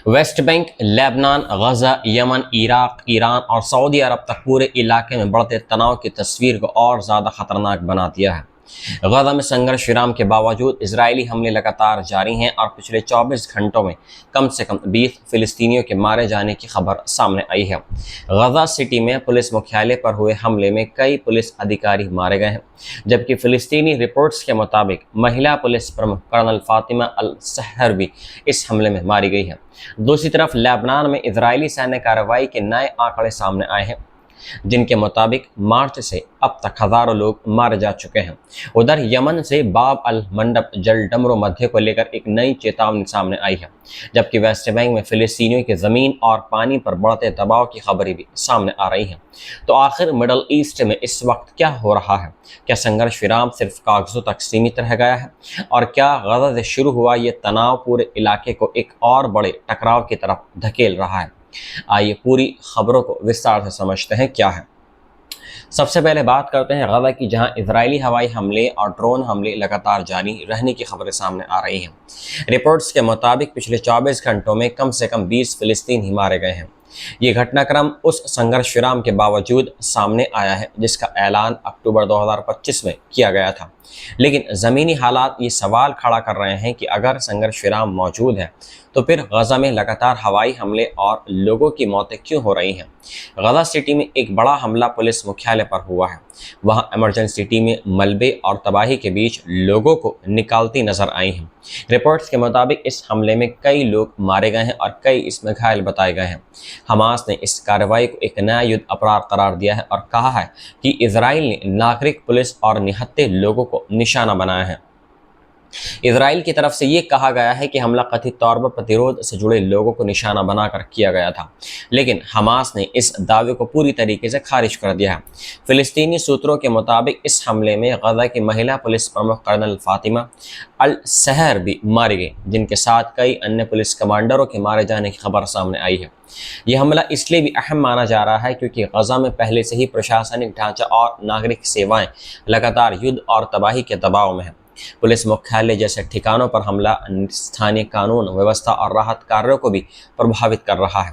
West Bank, Lebanon, गजा, Yemen, Iraq, Iran और Saudi अरब तक पूरे इलाके में बढ़ते तनाव की तस्वीर को और ज़्यादा खतरनाक बना दिया है। गजा में संघर्ष विराम के बावजूद इजरायली हमले लगातार जारी हैं और पिछले 24 घंटों में कम से कम 20 फिलिस्तीनियों के मारे जाने की खबर सामने आई है। गजा सिटी में पुलिस मुख्यालय पर हुए हमले में कई पुलिस अधिकारी मारे गए हैं, जबकि फिलिस्तीनी रिपोर्ट्स के मुताबिक महिला पुलिस प्रमुख कर्नल फातिमा अल सहर भी इस हमले में मारी गई है। दूसरी तरफ लेबनान में इजरायली सैन्य कार्रवाई के नए आंकड़े सामने आए हैं, जिनके मुताबिक मार्च से अब तक हजारों लोग मारे जा चुके हैं। उधर यमन से बाब अल मंडब जल डमरो मध्य को लेकर एक नई चेतावनी सामने आई है, जबकि वेस्ट बैंक में फिलिस्तीनियों की जमीन और पानी पर बढ़ते दबाव की खबरें भी सामने आ रही हैं। तो आखिर मिडल ईस्ट में इस वक्त क्या हो रहा है? क्या संघर्ष विराम सिर्फ कागजों तक सीमित रह गया है, और क्या गजा से शुरू हुआ ये तनाव पूरे इलाके को एक और बड़े टकराव की तरफ धकेल रहा है? आइए पूरी खबरों को विस्तार से समझते हैं क्या है। सबसे पहले बात करते हैं गजा की, जहां इजरायली हवाई हमले और ड्रोन हमले लगातार जारी रहने की खबरें सामने आ रही हैं। रिपोर्ट्स के मुताबिक पिछले 24 घंटों में कम से कम 20 फिलिस्तीनी मारे गए हैं। ये घटनाक्रम उस संघर्ष विराम के बावजूद सामने आया है जिसका ऐलान अक्टूबर 2025 में किया गया था। लेकिन ज़मीनी हालात ये सवाल खड़ा कर रहे हैं कि अगर संघर्ष विराम मौजूद है तो फिर गजा में लगातार हवाई हमले और लोगों की मौतें क्यों हो रही हैं? गजा सिटी में एक बड़ा हमला पुलिस मुख्यालय पर हुआ है। वहां इमरजेंसी टीमें मलबे और तबाही के बीच लोगों को निकालती नजर आई हैं। रिपोर्ट्स के मुताबिक इस हमले में कई लोग मारे गए हैं और कई इसमें घायल बताए गए हैं। हमास ने इस कार्रवाई को एक नया युद्ध अपराध करार दिया है और कहा है कि इजराइल ने नागरिक, पुलिस और निहत्थे लोगों को निशाना बनाया है। इजराइल की तरफ से ये कहा गया है कि हमला कथित तौर पर प्रतिरोध से जुड़े लोगों को निशाना बनाकर किया गया था, लेकिन हमास ने इस दावे को पूरी तरीके से खारिज कर दिया है। फिलिस्तीनी सूत्रों के मुताबिक इस हमले में गजा की महिला पुलिस प्रमुख कर्नल फातिमा अल सहर भी मारी गई, जिनके साथ कई अन्य पुलिस कमांडरों के मारे जाने की खबर सामने आई है। यह हमला इसलिए भी अहम माना जा रहा है क्योंकि गजा में पहले से ही प्रशासनिक ढांचा और नागरिक सेवाएं लगातार युद्ध और तबाही के दबाव में है। पुलिस मुख्यालय जैसे ठिकानों पर हमला स्थानीय कानून व्यवस्था और राहत कार्यों को भी प्रभावित कर रहा है।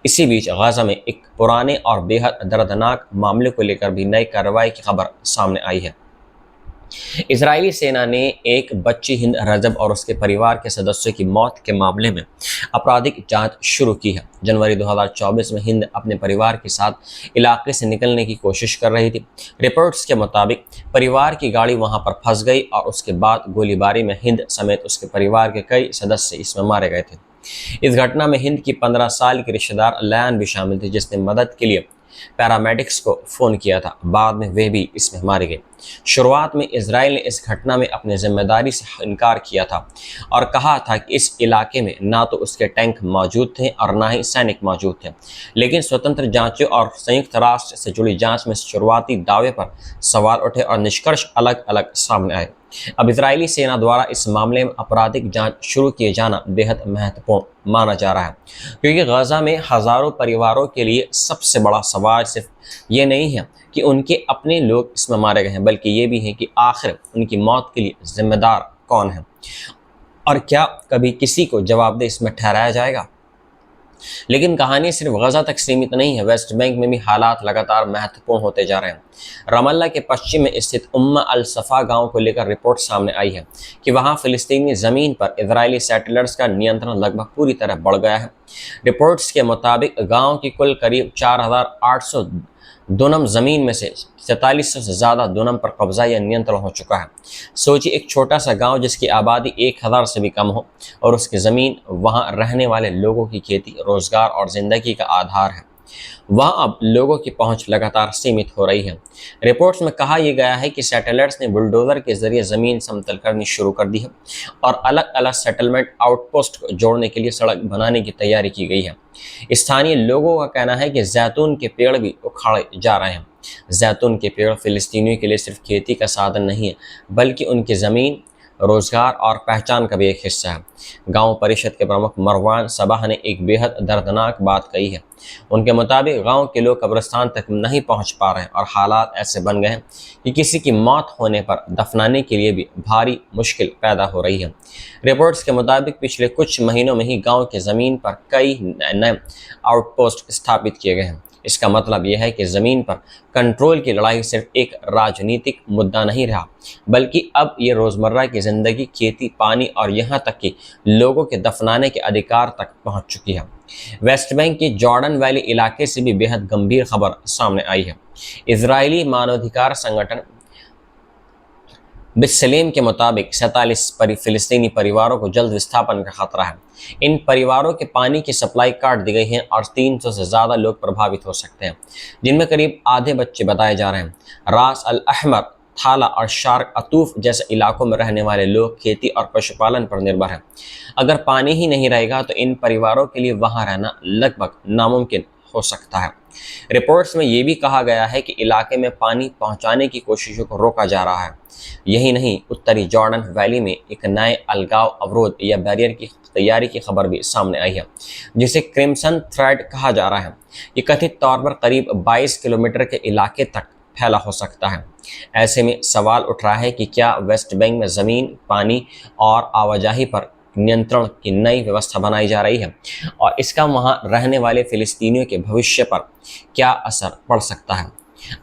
इसी बीच गजा में एक पुराने और बेहद दर्दनाक मामले को लेकर भी नई कार्रवाई की खबर सामने आई है। इजरायली सेना ने एक बच्ची हिंद रजब और उसके परिवार के सदस्यों की मौत के मामले में आपराधिक जांच शुरू की है। जनवरी 2024 में हिंद अपने परिवार के साथ इलाके से निकलने की कोशिश कर रही थी। रिपोर्ट्स के मुताबिक परिवार की गाड़ी वहां पर फंस गई और उसके बाद गोलीबारी में हिंद समेत उसके परिवार के कई सदस्य इसमें मारे गए थे। इस घटना में हिंद की 15 साल की रिश्तेदार लैन भी शामिल थी, जिसने मदद के लिए पैरामेडिक्स को फ़ोन किया था। बाद में वे भी इसमें मारे गए। शुरुआत में इजराइल ने इस घटना में अपनी जिम्मेदारी से इनकार किया था और कहा था कि इस इलाके में ना तो उसके टैंक मौजूद थे और ना ही सैनिक मौजूद थे। लेकिन स्वतंत्र जांचों और संयुक्त राष्ट्र से जुड़ी जांच में शुरुआती दावे पर सवाल उठे और निष्कर्ष अलग अलग सामने आए। अब इजरायली सेना द्वारा इस मामले में आपराधिक जांच शुरू किए जाना बेहद महत्वपूर्ण माना जा रहा है, क्योंकि गजा में हजारों परिवारों के लिए सबसे बड़ा सवाल सिर्फ ये नहीं है कि उनके अपने लोग इसमें मारे गए हैं, बल्कि ये भी है कि आखिर उनकी मौत के लिए जिम्मेदार कौन है और क्या कभी किसी को जवाबदेह इसमें ठहराया जाएगा। लेकिन कहानी सिर्फ गजा तक सीमित नहीं है। वेस्ट बैंक में भी हालात लगातार महत्वपूर्ण होते जा रहे हैं। रमल्ला के पश्चिम में स्थित उम्मा अल सफ़ा गांव को लेकर रिपोर्ट सामने आई है कि वहां फिलिस्तीनी ज़मीन पर इजरायली सेटलर्स का नियंत्रण लगभग पूरी तरह बढ़ गया है। रिपोर्ट्स के मुताबिक गांव की कुल करीब 4,800 दुनम ज़मीन में से 4700 से ज़्यादा दुनम पर कब्जा या नियंत्रण हो चुका है। सोचिए, एक छोटा सा गांव जिसकी आबादी 1000 से भी कम हो और उसकी ज़मीन वहां रहने वाले लोगों की खेती, रोज़गार और ज़िंदगी का आधार है। वहां अब लोगों की पहुंच लगातार सीमित हो रही है। रिपोर्ट्स में कहा यह गया है कि सेटलर्स ने बुलडोज़र के जरिए ज़मीन समतल करनी शुरू कर दी है और अलग अलग सेटलमेंट आउटपोस्ट को जोड़ने के लिए सड़क बनाने की तैयारी की गई है। स्थानीय लोगों का कहना है कि जैतून के पेड़ भी उखाड़े जा रहे हैं। जैतून के पेड़ फिलिस्तीनियों के लिए सिर्फ खेती का साधन नहीं है, बल्कि उनकी ज़मीन, रोजगार और पहचान का भी एक हिस्सा है। गांव परिषद के प्रमुख मरवान सबाह ने एक बेहद दर्दनाक बात कही है। उनके मुताबिक गांव के लोग कब्रिस्तान तक नहीं पहुंच पा रहे हैं और हालात ऐसे बन गए हैं कि किसी की मौत होने पर दफनाने के लिए भी भारी मुश्किल पैदा हो रही है। रिपोर्ट्स के मुताबिक पिछले कुछ महीनों में ही गांव की ज़मीन पर कई नए आउटपोस्ट स्थापित किए गए हैं। इसका मतलब यह है कि ज़मीन पर कंट्रोल की लड़ाई सिर्फ एक राजनीतिक मुद्दा नहीं रहा, बल्कि अब ये रोज़मर्रा की ज़िंदगी, खेती, पानी और यहाँ तक कि लोगों के दफनाने के अधिकार तक पहुँच चुकी है। वेस्ट बैंक के जॉर्डन वैली इलाके से भी बेहद गंभीर खबर सामने आई है। इजरायली मानवाधिकार संगठन बिस्सलेम के मुताबिक 47 फिलिस्तीनी परिवारों को जल्द विस्थापन का खतरा है। इन परिवारों के पानी की सप्लाई काट दी गई है और 300 से ज़्यादा लोग प्रभावित हो सकते हैं, जिनमें करीब आधे बच्चे बताए जा रहे हैं। रास अल अहमर, थाला और शार्क अतूफ जैसे इलाकों में रहने वाले लोग खेती और पशुपालन पर निर्भर हैं। अगर पानी ही नहीं रहेगा तो इन परिवारों के लिए वहाँ रहना लगभग नामुमकिन हो सकता है। रिपोर्ट्स में ये भी कहा गया है कि इलाके में पानी पहुंचाने की कोशिशों को रोका जा रहा है। यही नहीं, उत्तरी जॉर्डन वैली में एक नए अलगाव अवरोध या बैरियर की तैयारी की खबर भी सामने आई है, जिसे क्रिम्सन थ्रेड कहा जा रहा है। ये कथित तौर पर करीब 22 किलोमीटर के इलाके तक फैला हो सकता है। ऐसे में सवाल उठ रहा है कि क्या वेस्ट बैंक में ज़मीन, पानी और आवाजाही पर नियंत्रण की नई व्यवस्था बनाई जा रही है और इसका वहां रहने वाले फिलिस्तीनियों के भविष्य पर क्या असर पड़ सकता है।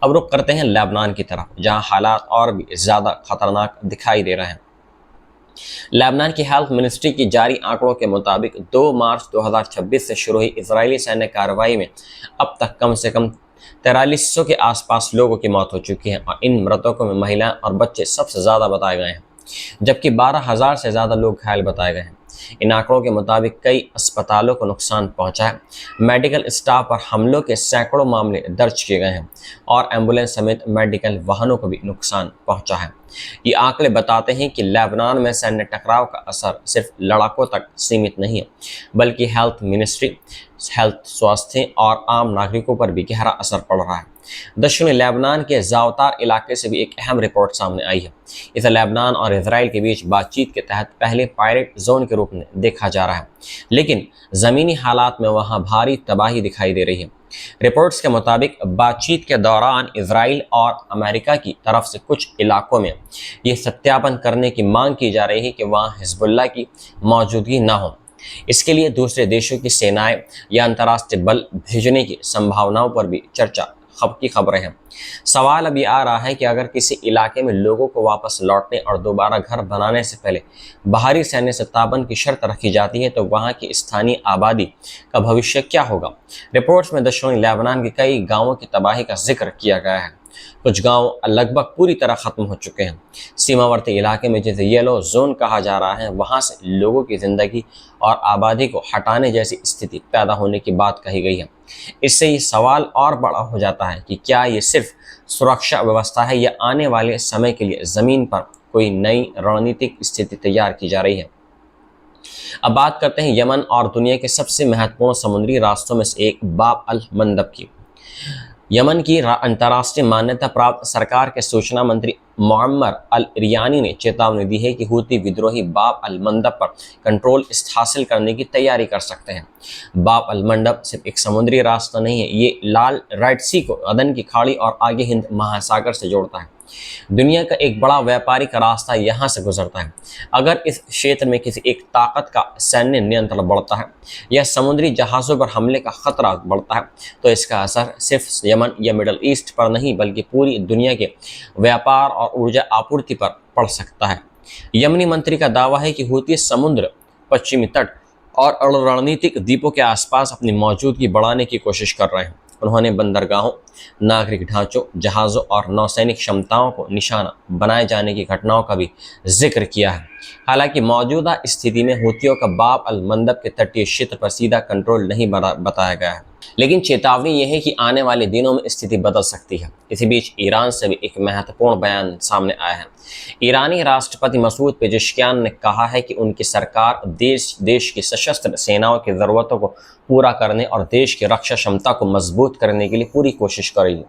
अब रुख करते हैं लेबनान की तरफ, जहां हालात और भी ज़्यादा खतरनाक दिखाई दे रहे हैं। लेबनान की हेल्थ मिनिस्ट्री की जारी आंकड़ों के मुताबिक 2 मार्च 2026 से शुरू हुई इजरायली सैन्य कार्रवाई में अब तक कम से कम 4300 के आसपास लोगों की मौत हो चुकी है और इन मृतकों में महिलाएं और बच्चे सबसे ज़्यादा बताए गए हैं, जबकि 12,000 से ज़्यादा लोग घायल बताए गए हैं। इन आंकड़ों के मुताबिक कई अस्पतालों को नुकसान पहुंचा है, मेडिकल स्टाफ पर हमलों के सैकड़ों मामले दर्ज किए गए हैं और एम्बुलेंस समेत मेडिकल वाहनों को भी नुकसान पहुंचा है। ये आंकड़े बताते हैं कि लेबनान में सैन्य टकराव का असर सिर्फ लड़ाकों तक सीमित नहीं है, बल्कि हेल्थ, स्वास्थ्य और आम नागरिकों पर भी गहरा असर पड़ रहा है। दक्षिणी लेबनान के ज़ावतार इलाके से भी एक अहम रिपोर्ट सामने आई है। इसे लेबनान और इजराइल के बीच बातचीत के तहत पहले पायरेट जोन के रूप में देखा जा रहा है, लेकिन ज़मीनी हालात में वहाँ भारी तबाही दिखाई दे रही है। रिपोर्ट्स के मुताबिक बातचीत के दौरान इजराइल और अमेरिका की तरफ से कुछ इलाकों में ये सत्यापन करने की मांग की जा रही है कि वहाँ हिजबुल्लाह की मौजूदगी न हो। इसके लिए दूसरे देशों की सेनाएं या अंतर्राष्ट्रीय बल भेजने की संभावनाओं पर भी चर्चा की खबरें हैं। सवाल अब ये आ रहा है कि अगर किसी इलाके में लोगों को वापस लौटने और दोबारा घर बनाने से पहले बाहरी सैन्य सत्तापन की शर्त रखी जाती है तो वहां की स्थानीय आबादी का भविष्य क्या होगा। रिपोर्ट्स में दक्षिणी लेबनान के कई गांवों की तबाही का जिक्र किया गया है। कुछ गांव लगभग पूरी तरह खत्म हो चुके हैं। सीमावर्ती इलाके में जिसे येलो जोन कहा जा रहा है, वहां से लोगों की जिंदगी और आबादी को हटाने जैसी स्थिति पैदा होने की बात कही गई है। इससे ये सवाल और बड़ा हो जाता है कि क्या ये सिर्फ सुरक्षा व्यवस्था है या आने वाले समय के लिए जमीन पर कोई नई रणनीतिक स्थिति तैयार की जा रही है। अब बात करते हैं यमन और दुनिया के सबसे महत्वपूर्ण समुद्री रास्तों में से एक बाब अल मंदब की। यमन की अंतर्राष्ट्रीय मान्यता प्राप्त सरकार के सूचना मंत्री मुअम्मर अल रियानी ने चेतावनी दी है कि हूती विद्रोही बाब अल मंदब पर कंट्रोल हासिल करने की तैयारी कर सकते हैं। बाब अल मंडब सिर्फ एक समुद्री रास्ता नहीं है, ये लाल रेड सी को अदन की खाड़ी और आगे हिंद महासागर से जोड़ता है। दुनिया का एक बड़ा व्यापारिक रास्ता यहाँ से गुजरता है। अगर इस क्षेत्र में किसी एक ताकत का सैन्य नियंत्रण बढ़ता है या समुद्री जहाज़ों पर हमले का खतरा बढ़ता है तो इसका असर सिर्फ यमन या मिडल ईस्ट पर नहीं बल्कि पूरी दुनिया के व्यापार और ऊर्जा आपूर्ति पर पड़ सकता है। यमनी मंत्री का दावा है कि हूती समुद्र, पश्चिमी तट और रणनीतिक द्वीपों के आसपास अपनी मौजूदगी बढ़ाने की कोशिश कर रहे हैं। उन्होंने बंदरगाहों, नागरिक ढांचों, जहाज़ों और नौसैनिक क्षमताओं को निशाना बनाए जाने की घटनाओं का भी जिक्र किया है। हालांकि मौजूदा स्थिति में हूतियों का बाब अल मंदब के तटीय क्षेत्र पर सीधा कंट्रोल नहीं बताया गया है, लेकिन चेतावनी यह है कि आने वाले दिनों में स्थिति बदल सकती है। इसी बीच ईरान से भी एक महत्वपूर्ण बयान सामने आया है। ईरानी राष्ट्रपति मसूद पेजेश्कियान ने कहा है कि उनकी सरकार देश की सशस्त्र सेनाओं की ज़रूरतों को पूरा करने और देश की रक्षा क्षमता को मजबूत करने के लिए पूरी कोशिश कर रही है।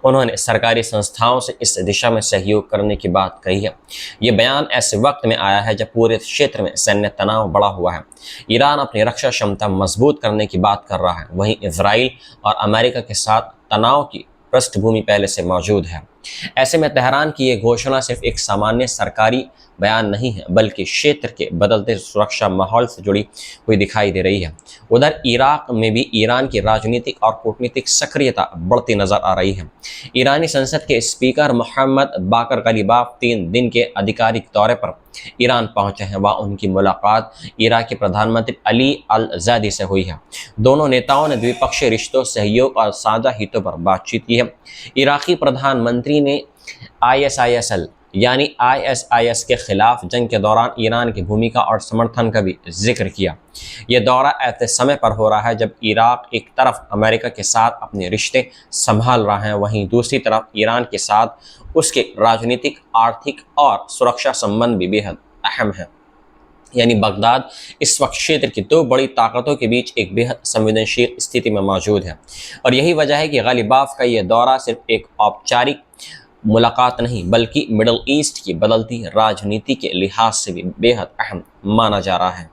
उन्होंने सरकारी संस्थाओं से इस दिशा में सहयोग करने की बात कही है। ये बयान ऐसे वक्त में आया है जब पूरे क्षेत्र में सैन्य तनाव बढ़ा हुआ है। ईरान अपनी रक्षा क्षमता मजबूत करने की बात कर रहा है, वहीं इजराइल और अमेरिका के साथ तनाव की पृष्ठभूमि पहले से मौजूद है। ऐसे में तेहरान की यह घोषणा सिर्फ एक सामान्य सरकारी बयान नहीं है, बल्कि क्षेत्र के बदलते सुरक्षा माहौल से जुड़ी हुई दिखाई दे रही है। उधर इराक में भी ईरान की राजनीतिक और कूटनीतिक सक्रियता बढ़ती नजर आ रही है। ईरानी संसद के स्पीकर मोहम्मद बाकर गलीबाफ 3 दिन के आधिकारिक दौरे पर ईरान पहुंचे हैं। वह उनकी मुलाकात इराक के प्रधानमंत्री अली अल ज़ैदी से हुई है। दोनों नेताओं ने द्विपक्षीय रिश्तों, सहयोग और साझा हितों पर बातचीत की है। इराकी प्रधानमंत्री ने ISIL यानी ISIS के खिलाफ जंग के दौरान ईरान की भूमिका और समर्थन का भी जिक्र किया। यह दौरा ऐसे समय पर हो रहा है जब इराक एक तरफ अमेरिका के साथ अपने रिश्ते संभाल रहा है, वहीं दूसरी तरफ ईरान के साथ उसके राजनीतिक, आर्थिक और सुरक्षा संबंध भी बेहद अहम है। यानी बगदाद इस वक्त क्षेत्र की 2 बड़ी ताकतों के बीच एक बेहद संवेदनशील स्थिति में मौजूद है, और यही वजह है कि गलीबाफ का यह दौरा सिर्फ एक औपचारिक मुलाकात नहीं, बल्कि मिडल ईस्ट की बदलती राजनीति के लिहाज से भी बेहद अहम माना जा रहा है।